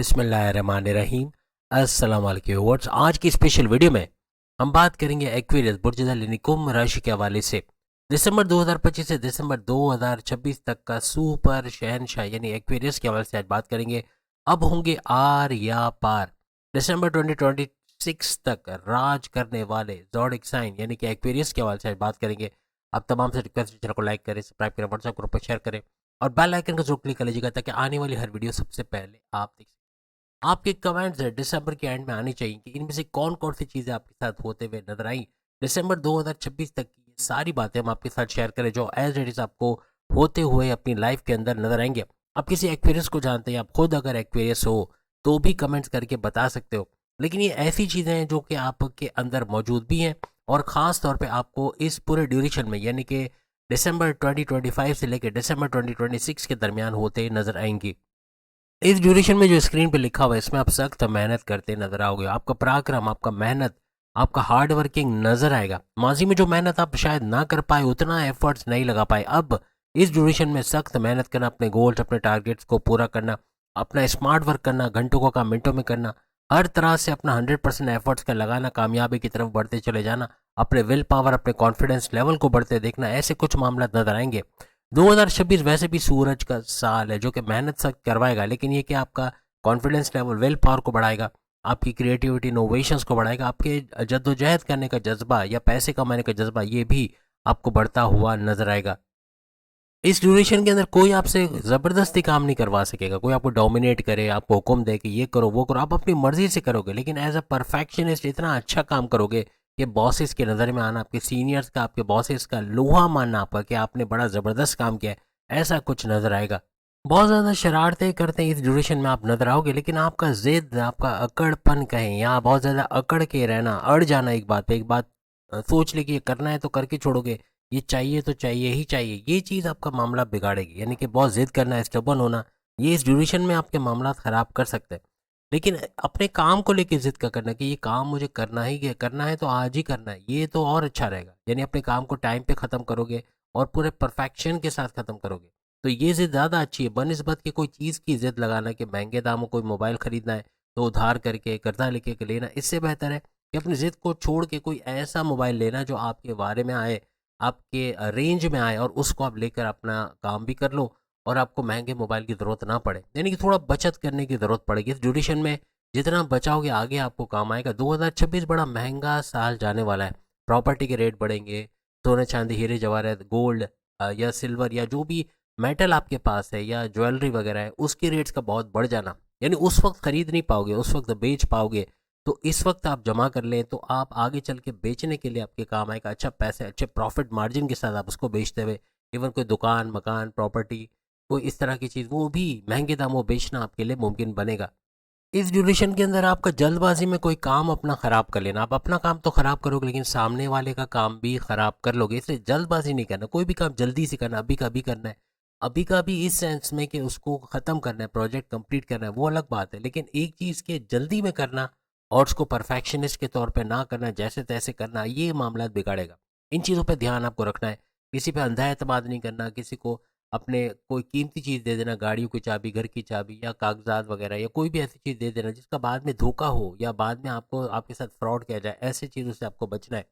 बिस्मिल्लाहिर्रहमानिर्रहीम। अस्सलाम वालेकुम व्यूअर्स। आज की स्पेशल वीडियो में हम बात करेंगे एक्वेरियस बुर्ज यानी कुंभ राशि के हवाले से दिसंबर 2025 से दिसंबर 2026 तक का सुपर शहनशाह यानी एक्वेरियस के हवाले से आज बात करेंगे। अब होंगे आर या पार। दिसंबर 2026 तक राज करने वाले ज़ोडिक साइन यानी कि एक्वेरियस के हवाले से आज बात करेंगे। आप तमाम से रिक्वेस्ट चैनल को लाइक करें, सब्सक्राइब करें, व्हाट्सएप ग्रुप पर शेयर करें और बेल आइकन को जरूर क्लिक कर लीजिएगा ताकि आने वाली हर वीडियो सबसे पहले आप देख सकें। आपके कमेंट्स दिसंबर के एंड में आने चाहिए कि इनमें से कौन कौन सी चीज़ें आपके साथ होते हुए नजर आई। दिसंबर 2026 तक की ये सारी बातें हम आपके साथ शेयर करें जो एज इट इज़ आपको होते हुए अपनी लाइफ के अंदर नजर आएंगे। आप किसी एक्वेरियस को जानते हैं, आप खुद अगर एक्वेरियस हो तो भी कमेंट्स करके बता सकते हो। लेकिन ये ऐसी चीज़ें हैं जो कि आपके अंदर मौजूद भी हैं और ख़ास तौर पर आपको इस पूरे ड्यूरेशन में यानी कि दिसंबर 2025 से लेकर दिसंबर 2026 के दरमियान होते नजर आएंगी। इस ड्यूरेशन में जो स्क्रीन पे लिखा हुआ है इसमें आप सख्त मेहनत करते नजर आओगे। आपका पराक्रम, आपका मेहनत, आपका हार्ड वर्किंग नजर आएगा। माजी में जो मेहनत आप शायद ना कर पाए, उतना एफर्ट्स नहीं लगा पाए, अब इस ड्यूरेशन में सख्त मेहनत करना, अपने गोल्स, अपने टारगेट्स को पूरा करना, अपना स्मार्ट वर्क करना, घंटों का काम मिनटों में करना, हर तरह से अपना 100% एफर्ट्स का लगाना, कामयाबी की तरफ बढ़ते चले जाना, अपने विल पावर, अपने कॉन्फिडेंस लेवल को बढ़ते देखना, ऐसे कुछ मामला नजर आएंगे। 2026 वैसे भी सूरज का साल है जो कि मेहनत सख्त करवाएगा, लेकिन ये कि आपका कॉन्फिडेंस लेवल, विल पावर को बढ़ाएगा, आपकी क्रिएटिविटी, इनोवेशंस को बढ़ाएगा, आपके जद्दोजहद करने का जज्बा या पैसे कमाने का जज्बा ये भी आपको बढ़ता हुआ नजर आएगा। इस ड्यूरेशन के अंदर कोई आपसे ज़बरदस्ती काम नहीं करवा सकेगा, कोई आपको डोमिनेट करे, आपको हुक्म दे कि ये करो वो करो, आप अपनी मर्जी से करोगे, लेकिन एज अ परफेक्शनिस्ट इतना अच्छा काम करोगे कि बॉसेस के नज़र में आना, आपके सीनियर्स का, आपके बॉसेस का लोहा मानना आपका कि आपने बड़ा ज़बरदस्त काम किया है, ऐसा कुछ नज़र आएगा। बहुत ज़्यादा शरारतें करते हैं इस ड्यूरेशन में आप नज़र आओगे, लेकिन आपका ज़िद, आपका अकड़पन कहें या बहुत ज़्यादा अकड़ के रहना, अड़ जाना एक बात पे, एक बात सोच ले कि ये करना है तो करके छोड़ोगे, ये चाहिए तो चाहिए ही चाहिए, ये चीज़ आपका मामला बिगाड़ेगी। यानी कि बहुत ज़िद करना, स्टबर्न होना, ये इस ड्यूरेशन में आपके मामला ख़राब कर सकते हैं। लेकिन अपने काम को लेके ज़िद का करना कि ये काम मुझे करना है तो आज ही करना है, ये तो और अच्छा रहेगा। यानी अपने काम को टाइम पे ख़त्म करोगे और पूरे परफेक्शन के साथ ख़त्म करोगे, तो ये ज़िद ज़्यादा अच्छी है बनिस्बत कि कोई चीज़ की ज़िद लगाना कि महंगे दामों कोई मोबाइल ख़रीदना है तो उधार करके कर्जा लेके के लेना। इससे बेहतर है कि अपनी ज़िद को छोड़ के कोई ऐसा मोबाइल लेना जो आपके बारे में आए, आपके रेंज में आए और उसको आप लेकर अपना काम भी कर लो और आपको महंगे मोबाइल की ज़रूरत ना पड़े। यानी कि थोड़ा बचत करने की ज़रूरत पड़ेगी इस ड्यूरेशन में। जितना बचाओगे आगे आपको काम आएगा। 2026 बड़ा महंगा साल जाने वाला है। प्रॉपर्टी के रेट बढ़ेंगे, सोने चांदी हीरे जवाहरात गोल्ड या सिल्वर या जो भी मेटल आपके पास है या ज्वेलरी वगैरह है उसके रेट्स का बहुत बढ़ जाना, यानी उस वक्त खरीद नहीं पाओगे, उस वक्त बेच पाओगे। तो इस वक्त आप जमा कर लें तो आप आगे चल के बेचने के लिए आपके काम आएगा। अच्छा पैसे, अच्छे प्रॉफिट मार्जिन के साथ आप उसको बेचते हुए, इवन कोई दुकान, मकान, प्रॉपर्टी, कोई इस तरह की चीज़ वो भी महंगे दामों बेचना आपके लिए मुमकिन बनेगा। इस ड्यूरेशन के अंदर आपका जल्दबाजी में कोई काम अपना ख़राब कर लेना, आप अपना काम तो ख़राब करोगे लेकिन सामने वाले का काम भी ख़राब कर लोगे। इसलिए जल्दबाजी नहीं करना, कोई भी काम जल्दी से करना, अभी का अभी करना है। अभी का अभी इस सेंस में कि उसको ख़त्म करना है, प्रोजेक्ट कंप्लीट करना है, वो अलग बात है। लेकिन एक चीज़ के जल्दी में करना और उसको परफेक्शनिस्ट के तौर पे ना करना, जैसे तैसे करना, ये मामला बिगाड़ेगा। इन चीज़ों पे ध्यान आपको रखना है। किसी पे अंधा एतमाद नहीं करना, किसी को अपने कोई कीमती चीज़ दे देना, गाड़ियों की चाबी, घर की चाबी या कागज़ात वगैरह या कोई भी ऐसी चीज़ दे देना जिसका बाद में धोखा हो या बाद में आपको आपके साथ फ्रॉड किया जाए, ऐसी चीज़ों से आपको बचना है।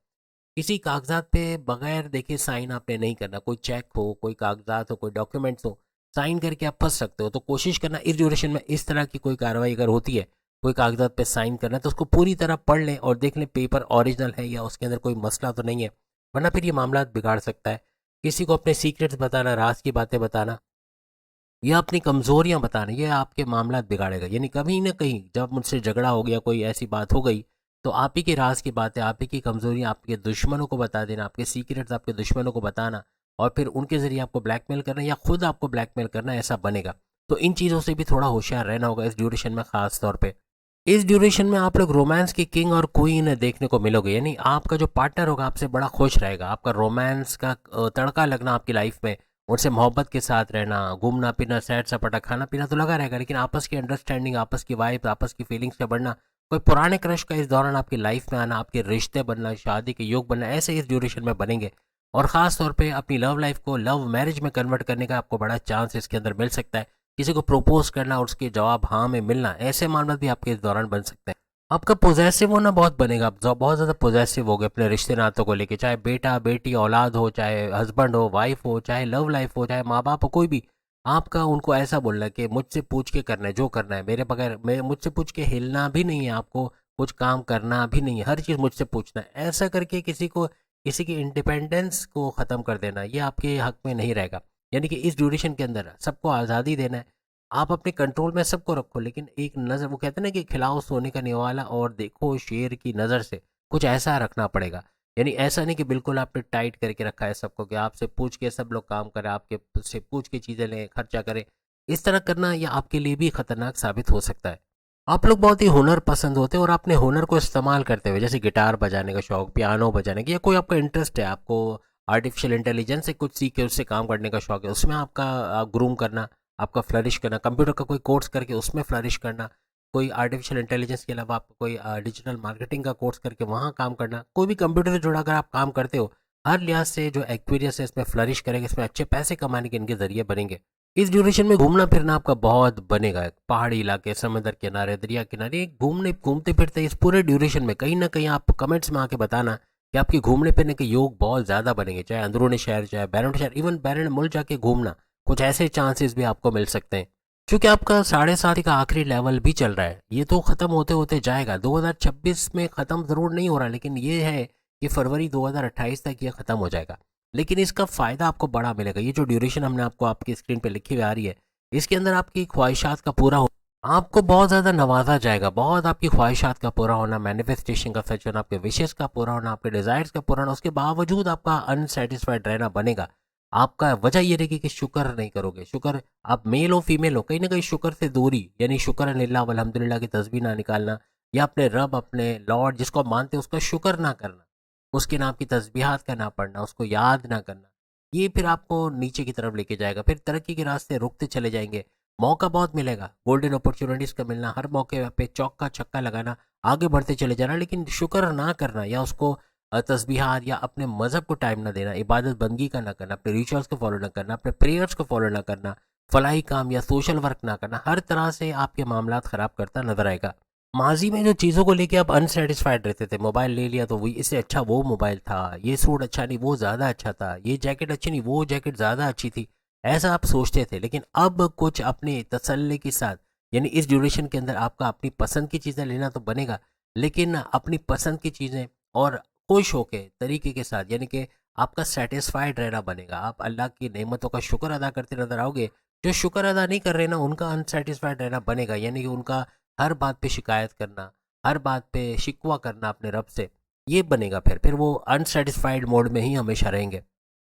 किसी कागज़ात पे बगैर देखे साइन आपने नहीं करना, कोई चेक हो, कोई कागज़ात हो, कोई डॉक्यूमेंट्स हो, साइन करके आप फँस सकते हो। तो कोशिश करना इस ड्यूरेशन में इस तरह की कोई कार्रवाई अगर होती है, कोई कागज़ात पे साइन करना है तो उसको पूरी तरह पढ़ लें और देख लें पेपर ओरिजिनल है या उसके अंदर कोई मसला तो नहीं है, वरना फिर ये मामला बिगाड़ सकता है। किसी को अपने सीक्रेट्स बताना, राज की बातें बताना या अपनी कमज़ोरियाँ बताना, ये आपके मामला बिगाड़ेगा। यानी कभी ना कहीं जब मुझसे झगड़ा हो गया, कोई ऐसी बात हो गई, तो आप ही के राज की बातें, आप ही की कमज़ोरियाँ आपके दुश्मनों को बता देना, आपके सीक्रेट्स आपके दुश्मनों को बताना और फिर उनके ज़रिए आपको ब्लैकमेल करना या खुद आपको ब्लैकमेल करना, ऐसा बनेगा। तो इन चीज़ों से भी थोड़ा होशियार रहना होगा इस ड्यूरेशन में ख़ास तौर पे। इस ड्यूरेशन में आप लोग रोमांस की किंग और क्वीन देखने को मिलोगे, यानी आपका जो पार्टनर होगा आपसे बड़ा खुश रहेगा, आपका रोमांस का तड़का लगना आपकी लाइफ में, उनसे मोहब्बत के साथ रहना, घूमना फिरना, सैर सपाटा, खाना पीना तो लगा रहेगा, लेकिन आपस की अंडरस्टैंडिंग, आपस की वाइब, आपस की फीलिंग्स का बढ़ना, कोई पुराने क्रश का इस दौरान आपकी लाइफ में आना, आपके रिश्ते बनना, शादी के योग बनना, ऐसे इस ड्यूरेशन में बनेंगे। और ख़ास तौर पे अपनी लव लाइफ को लव मैरिज में कन्वर्ट करने का आपको बड़ा चांस इसके अंदर मिल सकता है किसी को प्रपोज करना और उसके जवाब हाँ में मिलना, ऐसे मामला भी आपके इस दौरान बन सकते हैं। आपका पॉजेसिव होना बहुत बनेगा, आप बहुत ज़्यादा पॉजेसिव हो गए अपने रिश्ते नातों को लेके, चाहे बेटा बेटी औलाद हो, चाहे हस्बैंड हो वाइफ हो, चाहे लव लाइफ हो, चाहे माँ बाप हो, कोई भी। आपका उनको ऐसा बोलना है कि मुझसे पूछ के करना है, जो करना है मेरे बगैर, मैं मुझसे पूछ के हिलना भी नहीं है, आपको कुछ काम करना भी नहीं है, हर चीज़ मुझसे पूछना है। ऐसा करके किसी की इंडिपेंडेंस को ख़त्म कर देना, ये आपके हक में नहीं रहेगा। यानी कि इस ड्यूरेशन के अंदर सबको आज़ादी देना है, आप अपने कंट्रोल में सबको रखो, लेकिन एक नज़र, वो कहते हैं ना कि खिलाओ सोने का निवाला और देखो शेर की नज़र से, कुछ ऐसा रखना पड़ेगा। यानी ऐसा नहीं कि बिल्कुल आपने टाइट करके रखा है सबको, कि आपसे पूछ के सब लोग काम करें, आपके से पूछ के चीज़ें लें, खर्चा करें। इस तरह करना ये आपके लिए भी खतरनाक साबित हो सकता है। आप लोग बहुत ही हुनर पसंद होते हैं और अपने हुनर को इस्तेमाल करते हुए, जैसे गिटार बजाने का शौक, पियानो बजाने का, या कोई आपका इंटरेस्ट है, आपको आर्टिफिशियल इंटेलिजेंस से कुछ सीख के उससे काम करने का शौक है, उसमें आपका ग्रूम करना, आपका फ्लरिश करना, कंप्यूटर का कोई कोर्स करके उसमें फ्लरिश करना, कोई आर्टिफिशियल इंटेलिजेंस के अलावा आपको कोई डिजिटल मार्केटिंग का कोर्स करके वहाँ काम करना, कोई भी कंप्यूटर से जुड़ा अगर आप काम करते हो, हर लिहाज से जो एक्सपीरियंस है इसमें फ्लरिश करेंगे, इसमें अच्छे पैसे कमाने के इनके जरिए बनेंगे। इस ड्यूरेशन में घूमना फिरना आपका बहुत बनेगा, पहाड़ी इलाके, समुद्र किनारे, दरिया किनारे, घूमने घूमते फिरते इस पूरे ड्यूरेशन में कहीं ना कहीं आप कमेंट्स में आके बताना कि आपके घूमने फिरने के योग बहुत ज़्यादा बनेंगे, चाहे अंदरूनी शहर, चाहे बैरून शहर, इवन बैरून मुल्क जाके घूमना, कुछ ऐसे चांसेस भी आपको मिल सकते हैं। क्योंकि आपका 7.5 का आखिरी लेवल भी चल रहा है, ये तो ख़त्म होते होते जाएगा, 2026 में ख़त्म ज़रूर नहीं हो रहा, लेकिन ये है कि फरवरी 2028 तक ये ख़त्म हो जाएगा। लेकिन इसका फ़ायदा आपको बड़ा मिलेगा, ये जो ड्यूरेशन हमने आपको आपकी स्क्रीन पे लिखी हुई आ रही है, इसके अंदर आपकी ख्वाहिशात का पूरा हो, आपको बहुत ज़्यादा नवाजा जाएगा, बहुत आपकी ख्वाहिशात का पूरा होना, मैनिफेस्टेशन का सच होना, आपके विशेज़ का पूरा होना, आपके डिज़ायर्स का पूरा होना, उसके बावजूद आपका अनसेटिस्फाइड रहना बनेगा। आपका वजह ये रहेगी कि शुक्र नहीं करोगे, शुक्र, आप मेल हो फीमेल हो, कहीं ना कहीं शुक्र से दूरी, यानी शुक्र अल्लाह वल्हम्दुलिल्लाह की तस्बीह ना निकालना, या अपने रब, अपने लॉर्ड जिसको आप मानते हो उसका शुक्र ना करना, उसके नाम की तस्बीहात का ना पढ़ना, उसको याद ना करना, ये फिर आपको नीचे की तरफ लेके जाएगा, फिर तरक्की के रास्ते रुकते चले जाएंगे। मौका बहुत मिलेगा, गोल्डन अपॉर्चुनिटीज़ का मिलना, हर मौके पे चौका छक्का लगाना, आगे बढ़ते चले जाना, लेकिन शुक्र ना करना, या उसको तस्बीहात या अपने मज़हब को टाइम ना देना, इबादत बंदगी का ना करना, अपने रिचुअल्स को फॉलो ना करना, अपने प्रेयर्स को फॉलो ना करना, फलाही काम या सोशल वर्क ना करना, हर तरह से आपके मामलात ख़राब करता नजर आएगा। माजी में जो चीज़ों को लेके आप अनसेटिस्फाइड रहते थे, मोबाइल ले लिया तो वही, इससे अच्छा वो मोबाइल था, ये सूट अच्छा नहीं वो ज़्यादा अच्छा था, ये जैकेट अच्छी नहीं वो जैकेट ज़्यादा अच्छी थी, ऐसा आप सोचते थे। लेकिन अब कुछ अपने तसल्ली के साथ, यानी इस ड्यूरेशन के अंदर आपका अपनी पसंद की चीज़ें लेना तो बनेगा, लेकिन अपनी पसंद की चीज़ें और खुश होके तरीके के साथ, यानी कि आपका सेटिस्फाइड रहना बनेगा। आप अल्लाह की नेमतों का शुक्र अदा करते नजर आओगे। जो शुक्र अदा नहीं कर रहे ना, उनका अनसेटिस्फाइड रहना बनेगा, यानी कि उनका हर बात पे शिकायत करना, हर बात पे शिकवा करना अपने रब से, ये बनेगा। फिर वो अनसेटिस्फाइड मोड में ही हमेशा रहेंगे।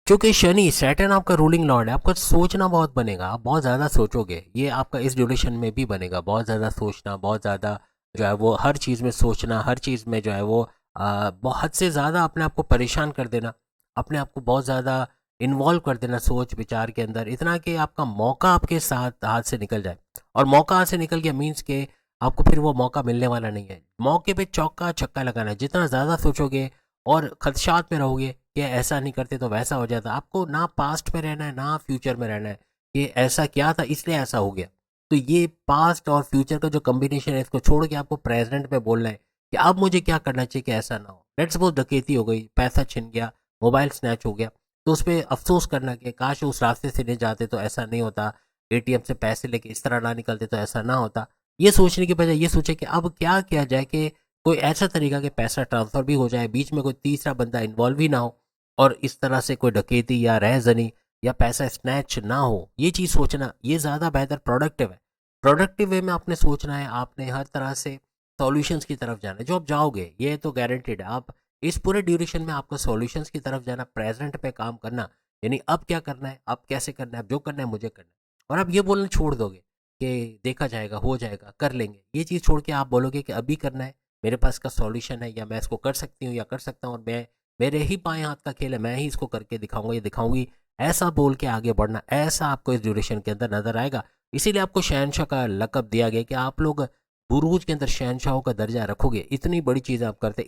क्योंकि शनि, सैटर्न आपका रूलिंग लॉर्ड है, आपका सोचना बहुत बनेगा, आप बहुत ज़्यादा सोचोगे, ये आपका इस ड्यूरेशन में भी बनेगा, बहुत ज़्यादा सोचना, बहुत ज़्यादा जो है वो हर चीज़ में सोचना, हर चीज़ में जो है वो बहुत से ज़्यादा अपने आप को परेशान कर देना, अपने आप को बहुत ज़्यादा इन्वॉल्व कर देना सोच विचार के अंदर, इतना कि आपका मौका आपके साथ हाथ से निकल जाए। और मौका हाथ से निकल गया मीन्स के आपको फिर वो मौका मिलने वाला नहीं है। मौके पे चौका छक्का लगाना है, जितना ज़्यादा सोचोगे और खदशात में रहोगे कि ऐसा नहीं करते तो वैसा हो जाता, आपको ना पास्ट में रहना है ना फ्यूचर में रहना है कि ऐसा क्या था इसलिए ऐसा हो गया। तो ये पास्ट और फ्यूचर का जो कम्बिनेशन है, इसको छोड़ के आपको प्रेजेंट में बोलना है कि अब मुझे क्या करना चाहिए कि ऐसा ना हो। लेट्स सपोज डकैती हो गई, पैसा छिन गया, मोबाइल स्नैच हो गया, तो उस पर अफसोस करना कि काश उस रास्ते से नहीं जाते तो ऐसा नहीं होता, एटीएम से पैसे लेके इस तरह ना निकलते तो ऐसा ना होता। ये सोचने की बजाय ये सोचे कि अब क्या किया जाए कि कोई ऐसा तरीका कि पैसा ट्रांसफ़र भी हो जाए, बीच में कोई तीसरा बंदा इन्वॉल्व भी ना हो, और इस तरह से कोई डकैती या रहज़नी या पैसा स्नैच ना हो। ये चीज़ सोचना, ये ज़्यादा बेहतर प्रोडक्टिव है। प्रोडक्टिव वे में आपने सोचना है, आपने हर तरह से सॉल्यूशंस की तरफ जाना है। जो आप जाओगे ये तो गारंटेड है, आप इस पूरे ड्यूरेशन में आपको सॉल्यूशंस की तरफ जाना, प्रेज़ेंट पे काम करना, यानी अब क्या करना है, अब कैसे करना है, अब जो करना है मुझे करना है। और आप ये बोलना छोड़ दोगे कि देखा जाएगा, हो जाएगा, कर लेंगे। ये चीज़ छोड़ के आप बोलोगे कि अभी करना है, मेरे पास इसका सॉल्यूशन है, या मैं इसको कर सकती हूँ या कर सकता हूँ, और मैं, मेरे ही बाएं हाथ का खेल है, मैं ही इसको करके दिखाऊंगा या दिखाऊंगी। ऐसा बोल के आगे बढ़ना, ऐसा आपको इस ड्यूरेशन के अंदर नजर आएगा। इसीलिए आपको शहनशाह का लक़ब दिया गया कि आप लोग बुरूज के अंदर शहनशाहों का दर्जा रखोगे। इतनी बड़ी चीज़ आप करते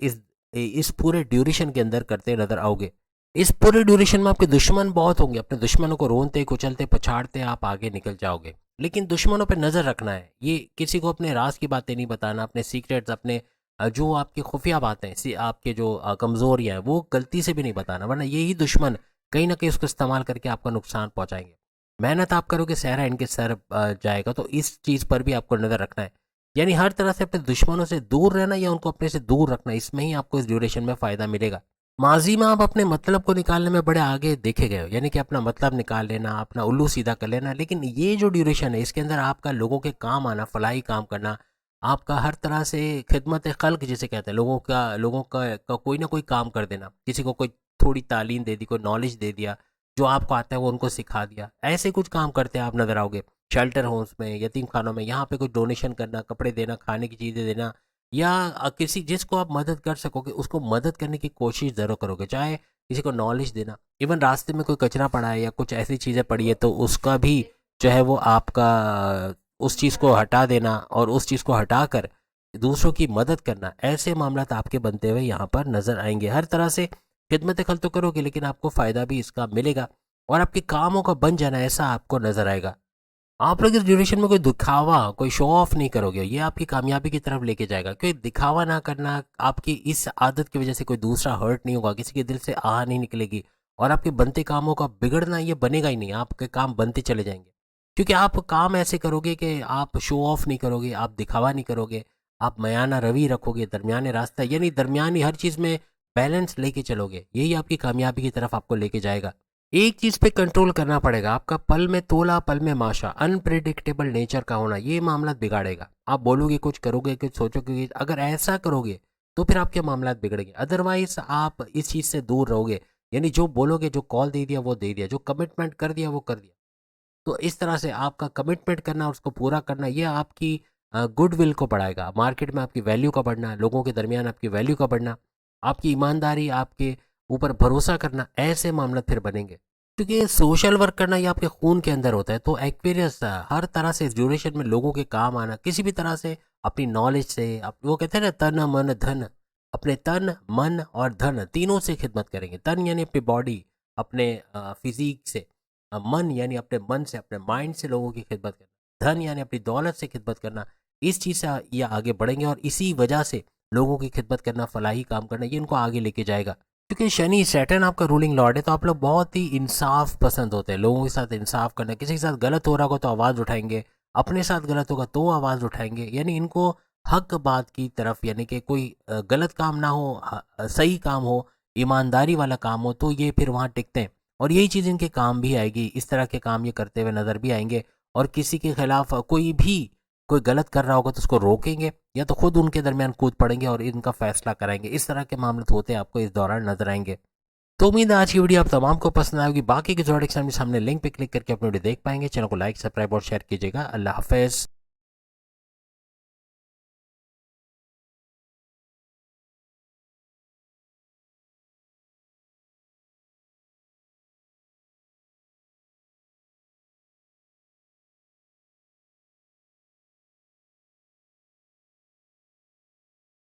इस पूरे ड्यूरेशन के अंदर करते नजर आओगे। इस पूरे ड्यूरेशन में आपके दुश्मन बहुत होंगे, अपने दुश्मनों को रोनते कुचलते पछाड़ते आप आगे निकल जाओगे। लेकिन दुश्मनों पे नज़र रखना है। ये किसी को अपने राज की बातें नहीं बताना, अपने सीक्रेट्स, अपने जो आपकी खुफिया बातें, आपके जो कमज़ोरियाँ हैं, वो गलती से भी नहीं बताना, वरना यही दुश्मन कहीं न कहीं उसको इस्तेमाल करके आपका नुकसान पहुँचाएँगे। मेहनत आप करोगे, सहरा इनके सर जाएगा, तो इस चीज़ पर भी आपको नज़र रखना है। यानी हर तरह से अपने दुश्मनों से दूर रहना या उनको अपने से दूर रखना, इसमें ही आपको इस ड्यूरेशन में फ़ायदा मिलेगा। माज़ी में आप अपने मतलब को निकालने में बड़े आगे देखे गए हो, यानी कि अपना मतलब निकाल लेना, अपना उल्लू सीधा कर लेना, लेकिन ये जो ड्यूरेशन है इसके अंदर आपका लोगों के काम आना, फलाही काम करना, आपका हर तरह से खिदमत खल्क जिसे कहते हैं, लोगों का कोई ना कोई काम कर देना, किसी को कोई थोड़ी तालीम दे दी, कोई नॉलेज दे दिया, जो आपको आता है वो उनको सिखा दिया, ऐसे कुछ काम करते हैं आप नज़र आओगे। शेल्टर होम्स में, यतीम खानों में, यहाँ पे कुछ डोनेशन करना, कपड़े देना, खाने की चीज़ें देना, या किसी जिसको आप मदद कर सकोगे उसको मदद करने की कोशिश ज़रूर करोगे, चाहे किसी को नॉलेज देना, इवन रास्ते में कोई कचरा पड़ा है या कुछ ऐसी चीज़ें पड़ी है तो उसका भी जो है वो आपका उस चीज़ को हटा देना और उस चीज़ को हटा कर दूसरों की मदद करना, ऐसे मामला आपके बनते हुए यहाँ पर नज़र आएंगे। हर तरह से खिदमत खल तो करोगे लेकिन आपको फ़ायदा भी इसका मिलेगा और आपके कामों का बन जाना ऐसा आपको नज़र आएगा। आप लोग इस ड्यूरेशन में कोई दिखावा, कोई शो ऑफ नहीं करोगे, ये आपकी कामयाबी की तरफ लेके जाएगा। क्योंकि दिखावा ना करना, आपकी इस आदत की वजह से कोई दूसरा हर्ट नहीं होगा, किसी के दिल से आह नहीं निकलेगी और आपके बनते कामों का बिगड़ना ये बनेगा ही नहीं, आपके काम बनते चले जाएंगे। क्योंकि आप काम ऐसे करोगे कि आप शो ऑफ नहीं करोगे, आप दिखावा नहीं करोगे, आप मयाना रवि रखोगे, दरमियाने रास्ता, यानी दरमियानी हर चीज़ में बैलेंस लेके चलोगे, यही आपकी कामयाबी की तरफ आपको लेके जाएगा। एक चीज़ पे कंट्रोल करना पड़ेगा, आपका पल में तोला पल में माशा, अनप्रिडिक्टेबल नेचर का होना ये मामला बिगाड़ेगा। आप बोलोगे कुछ, करोगे कुछ, सोचोगे कुछ, अगर ऐसा करोगे तो फिर आपके मामला बिगड़ेंगे, अदरवाइज आप इस चीज़ से दूर रहोगे। यानी जो बोलोगे, जो कॉल दे दिया वो दे दिया, जो कमिटमेंट कर दिया वो कर दिया। तो इस तरह से आपका कमिटमेंट करना और उसको पूरा करना ये आपकी गुडविल को बढ़ाएगा, मार्केट में आपकी वैल्यू का बढ़ना, लोगों के दरमियान आपकी वैल्यू का बढ़ना, आपकी ईमानदारी, आपके ऊपर भरोसा करना, ऐसे मामला फिर बनेंगे। क्योंकि सोशल वर्क करना ये आपके खून के अंदर होता है, तो एक्वेरियस हर तरह से इस ड्यूरेशन में लोगों के काम आना, किसी भी तरह से अपनी नॉलेज से, वो कहते हैं ना तन मन धन, अपने तन मन और धन तीनों से खिदमत करेंगे। तन यानी अपनी बॉडी, अपने फिजिक से, मन यानी अपने मन से, अपने माइंड से लोगों की खिदमत करना, धन यानी अपनी दौलत से खिदमत करना। इस चीज़ से ये आगे बढ़ेंगे और इसी वजह से लोगों की खिदमत करना, फलाही काम करना, ये इनको आगे लेके जाएगा। क्योंकि शनि सैटर्न आपका रूलिंग लॉर्ड है, तो आप लोग बहुत ही इंसाफ पसंद होते हैं, लोगों के साथ इंसाफ करना, किसी के साथ गलत हो रहा होगा तो आवाज़ उठाएंगे, अपने साथ गलत होगा तो आवाज़ उठाएंगे, यानी इनको हक बात की तरफ, यानी कि कोई गलत काम ना हो, सही काम हो, ईमानदारी वाला काम हो, तो ये फिर वहाँ टिकते हैं और यही चीज़ इनके काम भी आएगी। इस तरह के काम ये करते हुए नज़र भी आएंगे और किसी के खिलाफ कोई गलत कर रहा होगा तो उसको रोकेंगे या तो खुद उनके दरमियान कूद पड़ेंगे और इनका फैसला कराएंगे। इस तरह के मामले होते आपको इस दौरान नजर आएंगे। तो उम्मीद है आज की वीडियो आप तमाम को पसंद आएगी। बाकी के जोड़े के सामने लिंक पे क्लिक करके अपनी वीडियो देख पाएंगे। चैनल को लाइक, सब्सक्राइब और शेयर कीजिएगा। अल्लाह हाफिज़।